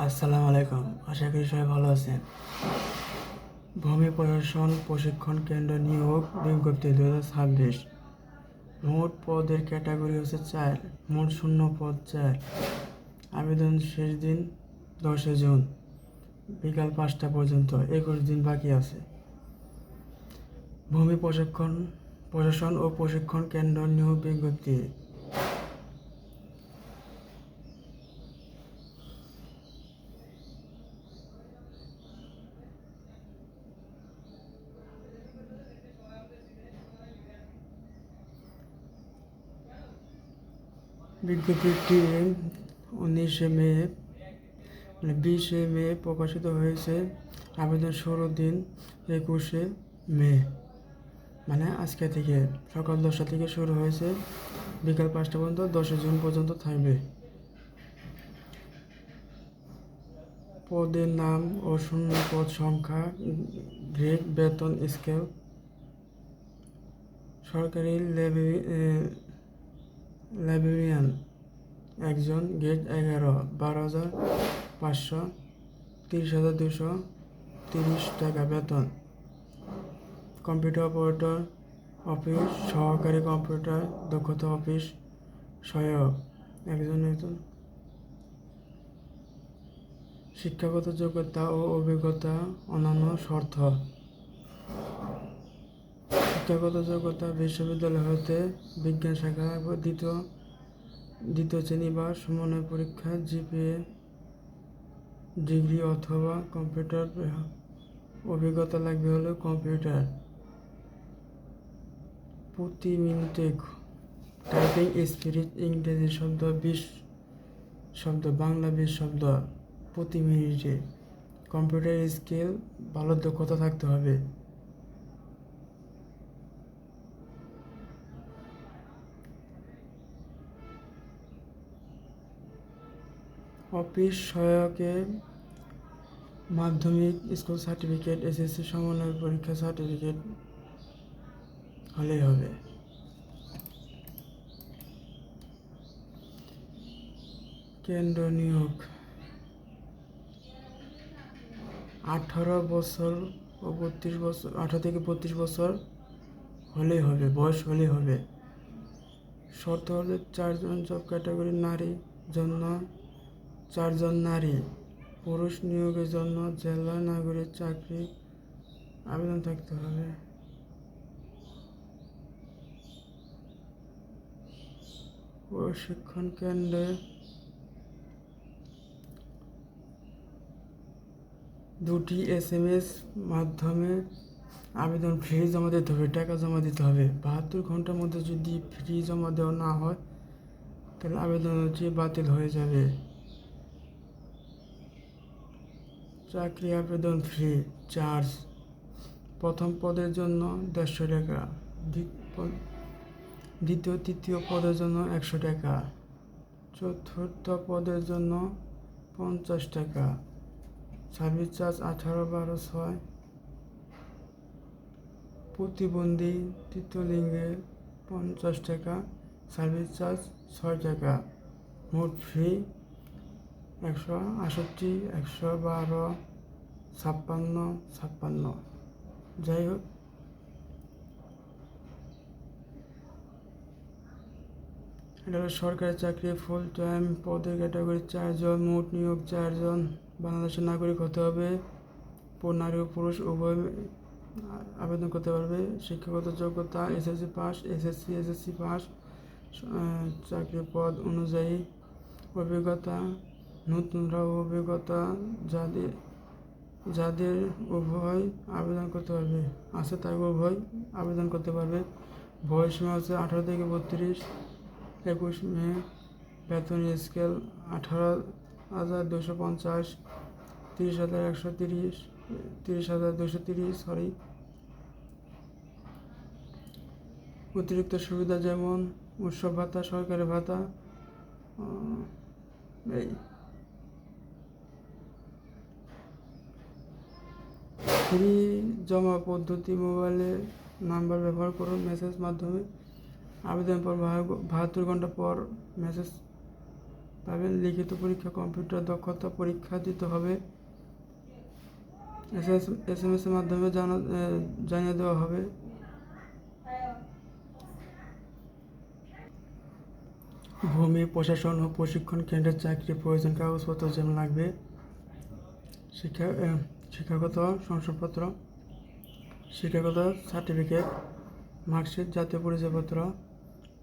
আসসালামু আলাইকুম। আশা করি সবাই ভালো আছেন। ভূমি প্রশাসন প্রশিক্ষণ কেন্দ্র নিয়োগ বিজ্ঞপ্তি 2026। মোট পদের ক্যাটাগরি হচ্ছে 4, মোট শূন্য পদ 4। আবেদন শেষ দিন 10 জুন বিকাল 5টা পর্যন্ত, 21 দিন বাকি আছে। ভূমি প্রশাসন ও প্রশিক্ষণ কেন্দ্র নিয়োগ বিজ্ঞপ্তি। বিজ্ঞপ্তিটি 20 মে প্রকাশিত হয়েছে। আবেদন শুরু দিন 21 মে, মানে আজকে থেকে সকাল 10টা থেকে শুরু হয়েছে, বিকাল 5টা পর্যন্ত 10 জুন পর্যন্ত থাকবে। পদের নাম ও শূন্য পদ সংখ্যা, গ্রেড, বেতন স্কেল। সরকারি লাইব্রেরিয়ান 1 জন, গ্রেড 11, 12,500, 30,230 টাকা বেতন। কম্পিউটার অপারেটর অফিস সহকারী, কম্পিউটার দক্ষতা অফিস সহায়ক 1 জন। শিক্ষাগত যোগ্যতা ও অভিজ্ঞতা অন্যান্য শর্ত। শিক্ষাগত যোগ্যতা বিশ্ববিদ্যালয় হতে বিজ্ঞান শাখা দ্বিতীয় শ্রেণী বা সমন্বয় পরীক্ষা, জিপিএ ডিগ্রি অথবা কম্পিউটার অভিজ্ঞতা লাগবে হলো কম্পিউটার। প্রতি মিনিটে টাইপিং স্পিড, ইংরেজি শব্দ 20 শব্দ, বাংলা 20 শব্দ প্রতি মিনিটে। কম্পিউটার স্কিল ভালো দক্ষতা থাকতে হবে। অফিস সহায়কে মাধ্যমিক স্কুল সার্টিফিকেট, এসএসসি সমন্বয় পরীক্ষা সার্টিফিকেট হলেই হবে। কেন্দ্র নিয়োগ 18 বছর ও 32 বছর, 18 থেকে 32 বছর হলেই হবে, বয়স হলেই হবে। শর্ত হলে 4 জন জব ক্যাটাগরি, নারী জন্য 4 জন নারী। পুরুষ নিয়োগের জন্য জেলা নাগরিক চাকরি আবেদন থাকতে হবে। প্রশিক্ষণ কেন্দ্রে 2টি SMS মাধ্যমে আবেদন ফি জমা দিতে হবে, টাকা জমা দিতে হবে। 72 ঘন্টার মধ্যে যদি ফি জমা দেওয়া না হয় তাহলে আবেদনটি বাতিল হয়ে যাবে। চাকরি আবেদন ফি চার্জ: প্রথম পদের জন্য 150 টাকা, দ্বিতীয় তৃতীয় পদের জন্য 100 টাকা, চতুর্থ পদের জন্য 50 টাকা। Service charge 18/12/6। প্রতিবন্ধী তৃতীয় লিঙ্গে 50 টাকা, সার্ভিস চার্জ 6 টাকা। মোট ফি 168, 112, 56। যাই হোক, এটা হলো সরকারি চাকরি, ফুল টাইম। পদের ক্যাটাগরি 4 জন, মোট নিয়োগ 4 জন। বাংলাদেশের নাগরিক হতে হবে। নারী ও পুরুষ উভয় আবেদন করতে পারবে। শিক্ষাগত যোগ্যতা এসএসসি পাস, এসএসসি পাস। চাকরি পদ অনুযায়ী অভিজ্ঞতা, নতুনরা অভিজ্ঞতা যাদের উভয় আবেদন করতে পারবে আছে, তাই উভয় আবেদন করতে পারবে। বয়সীমা হচ্ছে 18 থেকে 32, 21 মে। বেতন স্কেল 18,250, 30,130, 30,230। অতিরিক্ত সুবিধা যেমন উৎসব ভাতা, সরকারি ভাতা, এই ফ্রি জমা পদ্ধতি। মোবাইলে নাম্বার ব্যবহার করুন, মেসেজ মাধ্যমে আবেদন পর 72 ঘন্টা পর মেসেজ পাবেন। লিখিত পরীক্ষা কম্পিউটার দক্ষতা পরীক্ষা দিতে হবে। SMS এর মাধ্যমে জানিয়ে দেওয়া হবে। ভূমি প্রশাসন ও প্রশিক্ষণ কেন্দ্রের চাকরি প্রয়োজন কাগজপত্র যেমন লাগবে শিক্ষাগত শংসাপত্র, শিক্ষাগত সার্টিফিকেট, মার্কশিট, জাতীয় পরিচয়পত্র,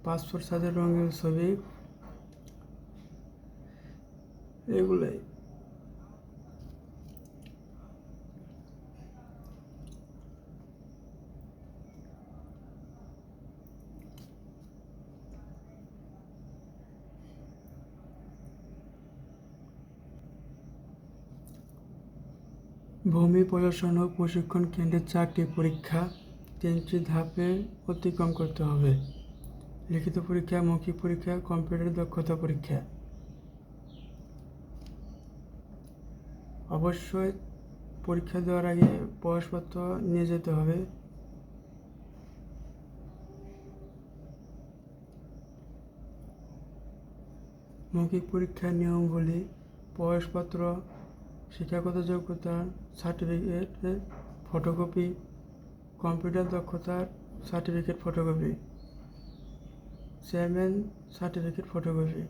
পাসপোর্ট সাইজের রঙিন ছবি, এগুলোই। ভূমি প্রশাসন ও প্রশিক্ষণ কেন্দ্রের চাকরি পরীক্ষা 3টি ধাপে অতিক্রম করতে হবে। লিখিত পরীক্ষা, মৌখিক পরীক্ষা, কম্পিউটার দক্ষতা পরীক্ষা। অবশ্যই পরীক্ষা দেওয়ার আগে প্রবেশপত্র নিয়ে যেতে হবে। মৌখিক পরীক্ষার নিয়মগুলি: প্রবেশপত্র, শিক্ষাগত যোগ্যতার সার্টিফিকেটের ফটোকপি, কম্পিউটার দক্ষতার certificate photocopy, chairman certificate photocopy.